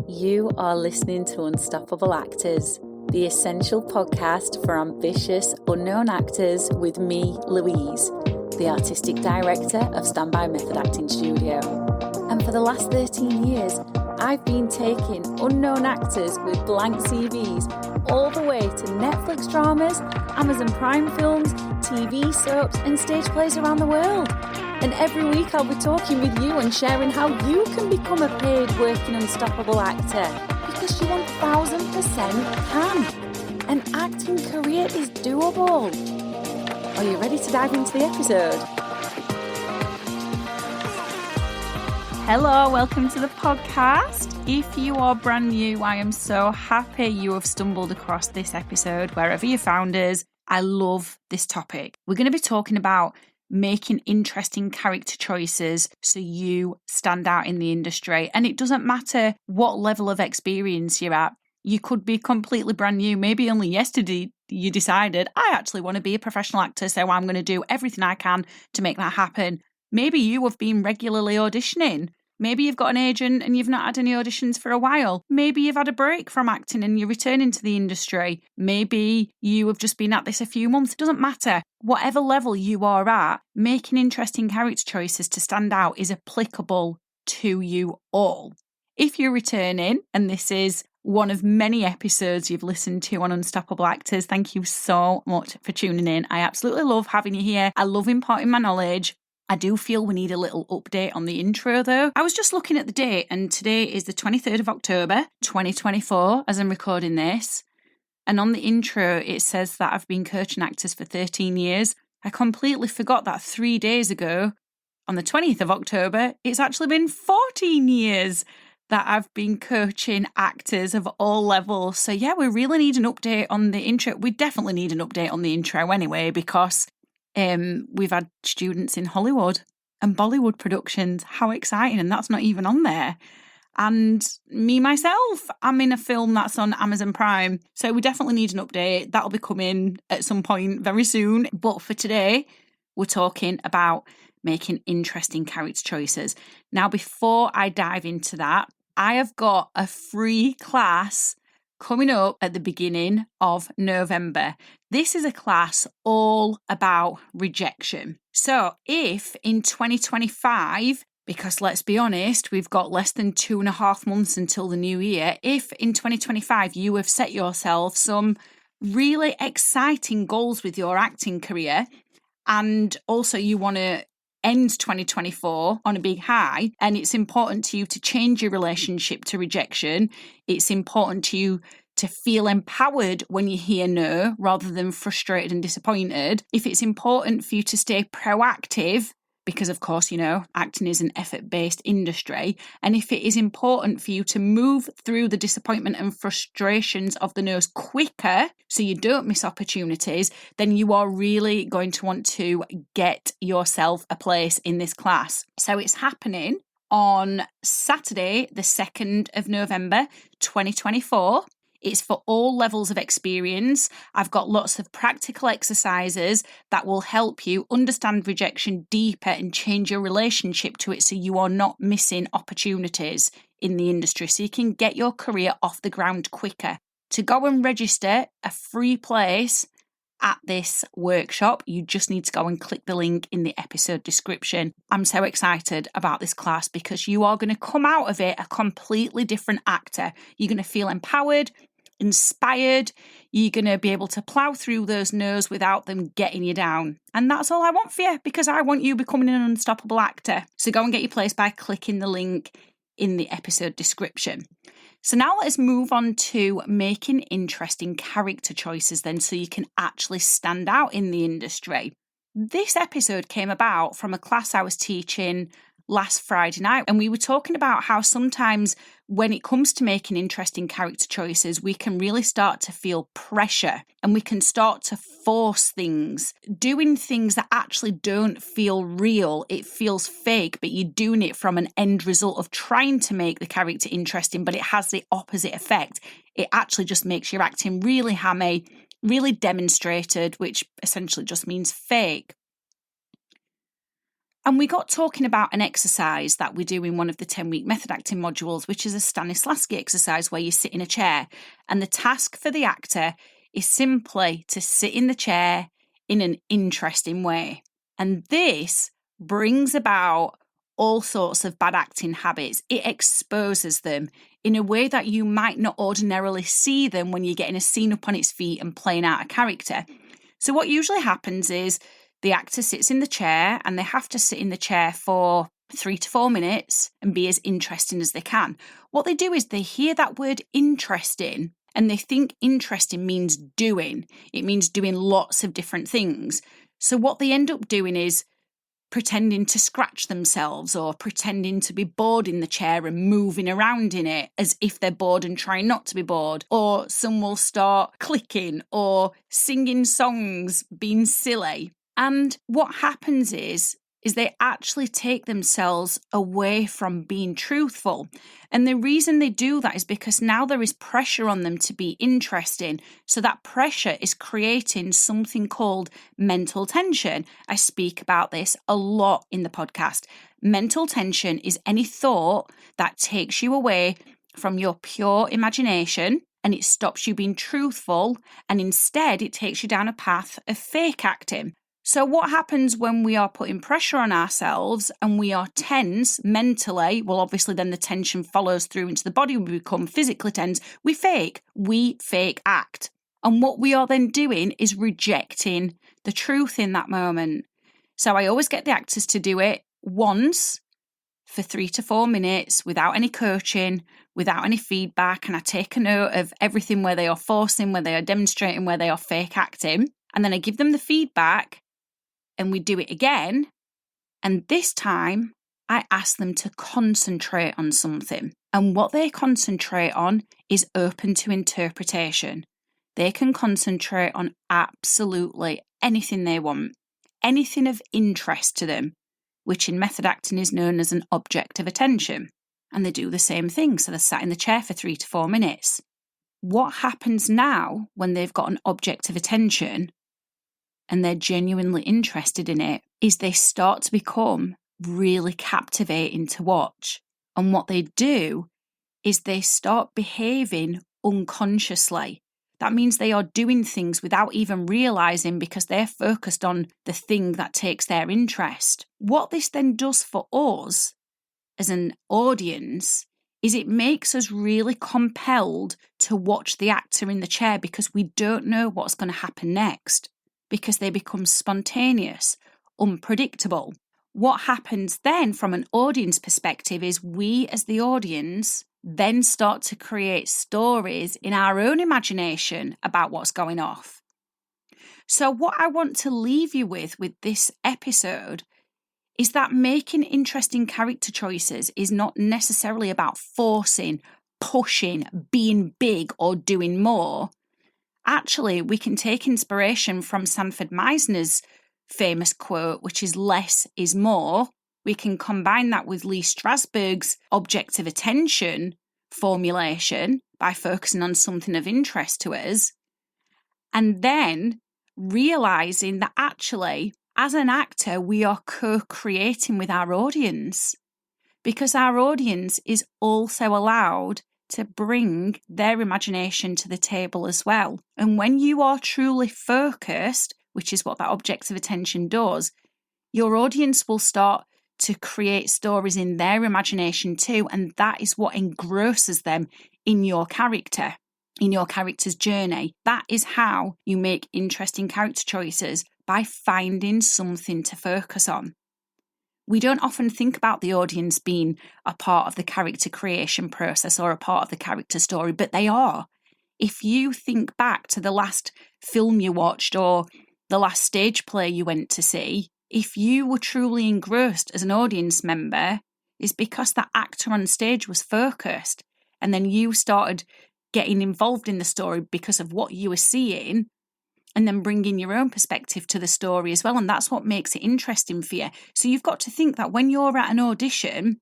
You are listening to Unstoppable Actors, the essential podcast for ambitious, unknown actors with me, Louise, the artistic director of Standby Method Acting Studio. And for the last 13 years, I've been taking unknown actors with blank CVs all the way to Netflix dramas, Amazon Prime films, TV soaps, and stage plays around the world. And every week I'll be talking with you and sharing how you can become a paid working unstoppable actor, because you 1000% can. An acting career is doable. Are you ready to dive into the episode? Hello, welcome to the podcast. If you are brand new, I am so happy you have stumbled across this episode wherever you found us. I love this topic. We're going to be talking about making interesting character choices so you stand out in the industry. And it doesn't matter what level of experience you're at. You could be completely brand new. Maybe only yesterday you decided, I actually want to be a professional actor, so I'm going to do everything I can to make that happen. Maybe you have been regularly auditioning. Maybe you've got an agent and you've not had any auditions for a while. Maybe you've had a break from acting and you're returning to the industry. Maybe you have just been at this a few months. It doesn't matter. Whatever level you are at, making interesting character choices to stand out is applicable to you all. If you're returning, and this is one of many episodes you've listened to on Unstoppable Actors, thank you so much for tuning in. I absolutely love having you here. I love imparting my knowledge. I do feel we need a little update on the intro though. I was just looking at the date and today is the 23rd of October, 2024 as I'm recording this. And on the intro it says that I've been coaching actors for 13 years. I completely forgot that 3 days ago, on the 20th of October, it's actually been 14 years that I've been coaching actors of all levels. So yeah, we really need an update on the intro. We definitely need an update on the intro anyway, because we've had students in Hollywood and Bollywood productions. How exciting. And that's not even on there. And me, myself, I'm in a film that's on Amazon Prime. So we definitely need an update. That'll be coming at some point very soon. But for today, we're talking about making interesting character choices. Now, before I dive into that, I have got a free class coming up at the beginning of November. This is a class all about rejection. So if in 2025, because let's be honest, we've got less than 2.5 months until the new year, if in 2025 you have set yourself some really exciting goals with your acting career, and also you want to end 2024 on a big high, and it's important to you to change your relationship to rejection. It's important to you to feel empowered when you hear no rather than frustrated and disappointed. If it's important for you to stay proactive, because of course, you know, acting is an effort-based industry. And if it is important for you to move through the disappointment and frustrations of the no's quicker so you don't miss opportunities, then you are really going to want to get yourself a place in this class. So it's happening on Saturday, the 2nd of November, 2024. It's for all levels of experience. I've got lots of practical exercises that will help you understand rejection deeper and change your relationship to it so you are not missing opportunities in the industry, so you can get your career off the ground quicker. To go and register a free place at this workshop, you just need to go and click the link in the episode description. I'm so excited about this class because you are going to come out of it a completely different actor. You're going to feel empowered, inspired. You're going to be able to plow through those no's without them getting you down. And that's all I want for you, because I want you becoming an unstoppable actor. So go and get your place by clicking the link in the episode description. So now let's move on to making interesting character choices then, so you can actually stand out in the industry. This episode came about from a class I was teaching last Friday night, and we were talking about how sometimes when it comes to making interesting character choices, we can really start to feel pressure and we can start to force things, doing things that actually don't feel real. It feels fake, but you're doing it from an end result of trying to make the character interesting, but it has the opposite effect. It actually just makes your acting really hammy, really demonstrated, which essentially just means fake. And we got talking about an exercise that we do in one of the 10-week method acting modules, which is a Stanislavski exercise where you sit in a chair. And the task for the actor is simply to sit in the chair in an interesting way. And this brings about all sorts of bad acting habits. It exposes them in a way that you might not ordinarily see them when you're getting a scene up on its feet and playing out a character. So what usually happens is the actor sits in the chair and they have to sit in the chair for 3 to 4 minutes and be as interesting as they can. What they do is they hear that word interesting and they think interesting means doing. It means doing lots of different things. So what they end up doing is pretending to scratch themselves or pretending to be bored in the chair and moving around in it as if they're bored and trying not to be bored. Or some will start clicking or singing songs, being silly. And what happens is they actually take themselves away from being truthful. And the reason they do that is because now there is pressure on them to be interesting. So that pressure is creating something called mental tension. I speak about this a lot in the podcast. Mental tension is any thought that takes you away from your pure imagination and it stops you being truthful, and instead it takes you down a path of fake acting. So what happens when we are putting pressure on ourselves and we are tense mentally? Well, obviously then the tension follows through into the body. We become physically tense. We fake act. And what we are then doing is rejecting the truth in that moment. So I always get the actors to do it once for 3 to 4 minutes without any coaching, without any feedback. And I take a note of everything where they are forcing, where they are demonstrating, where they are fake acting. And then I give them the feedback. And we do it again, and this time I ask them to concentrate on something. And what they concentrate on is open to interpretation. They can concentrate on absolutely anything they want, anything of interest to them, which in method acting is known as an object of attention. And they do the same thing, so they're sat in the chair for 3 to 4 minutes. What happens now when they've got an object of attention and they're genuinely interested in it is they start to become really captivating to watch. And what they do is they start behaving unconsciously. That means they are doing things without even realizing because they're focused on the thing that takes their interest. What this then does for us as an audience is it makes us really compelled to watch the actor in the chair because we don't know what's going to happen next. Because they become spontaneous, unpredictable. What happens then from an audience perspective is we as the audience then start to create stories in our own imagination about what's going off. So what I want to leave you with this episode is that making interesting character choices is not necessarily about forcing, pushing, being big or doing more. Actually, we can take inspiration from Sanford Meisner's famous quote, which is less is more. We can combine that with Lee Strasberg's object of attention formulation by focusing on something of interest to us, and then realizing that actually, as an actor, we are co-creating with our audience because our audience is also allowed to bring their imagination to the table as well. And when you are truly focused, which is what that object of attention does, your audience will start to create stories in their imagination too. And that is what engrosses them in your character, in your character's journey. That is how you make interesting character choices, by finding something to focus on. We don't often think about the audience being a part of the character creation process or a part of the character story, but they are. If you think back to the last film you watched or the last stage play you went to see, if you were truly engrossed as an audience member, it's because that actor on stage was focused, and then you started getting involved in the story because of what you were seeing, and then bringing your own perspective to the story as well. And that's what makes it interesting for you. So you've got to think that when you're at an audition,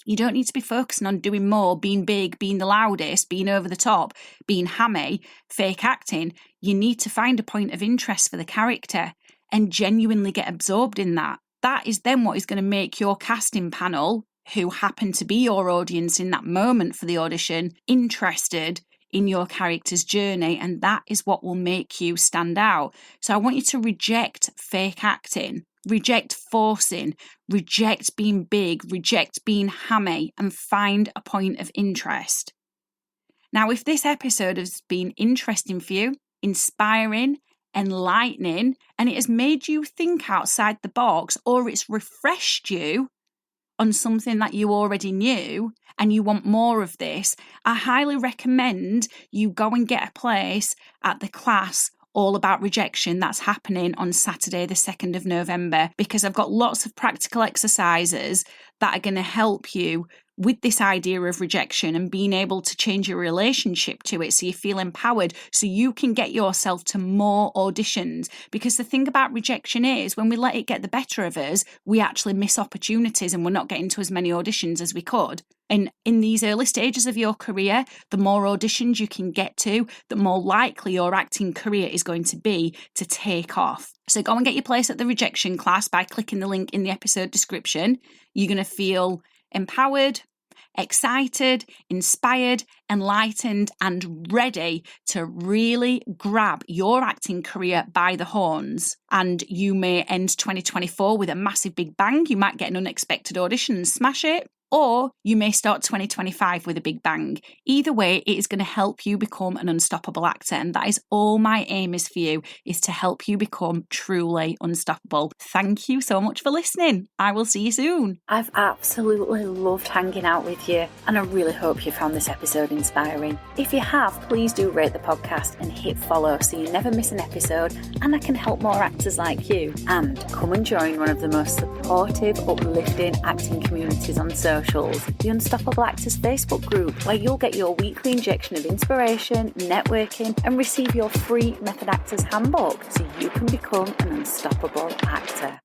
you don't need to be focusing on doing more, being big, being the loudest, being over the top, being hammy, fake acting. You need to find a point of interest for the character and genuinely get absorbed in that. that is then what is going to make your casting panel, who happen to be your audience in that moment for the audition, interested in your character's journey, and that is what will make you stand out. So I want you to reject fake acting, reject forcing, reject being big, reject being hammy, and find a point of interest. Now, if this episode has been interesting for you, inspiring, enlightening, and it has made you think outside the box, or it's refreshed you on something that you already knew and you want more of this, I highly recommend you go and get a place at the class All About Rejection that's happening on Saturday the 2nd of November, because I've got lots of practical exercises that are going to help you with this idea of rejection and being able to change your relationship to it so you feel empowered, so you can get yourself to more auditions. Because the thing about rejection is when we let it get the better of us, we actually miss opportunities and we're not getting to as many auditions as we could. And in these early stages of your career, the more auditions you can get to, the more likely your acting career is going to be to take off. So go and get your place at the rejection class by clicking the link in the episode description. You're going to feel empowered, excited, inspired, enlightened, and ready to really grab your acting career by the horns. And you may end 2024 with a massive big bang. You might get an unexpected audition and smash it. Or you may start 2025 with a big bang. Either way, it is going to help you become an unstoppable actor. And that is all my aim is for you, is to help you become truly unstoppable. Thank you so much for listening. I will see you soon. I've absolutely loved hanging out with you, and I really hope you found this episode inspiring. If you have, please do rate the podcast and hit follow so you never miss an episode, and I can help more actors like you. And come and join one of the most supportive, uplifting acting communities on social. The Unstoppable Actors Facebook group, where you'll get your weekly injection of inspiration, networking, and receive your free Method Actors handbook so you can become an unstoppable actor.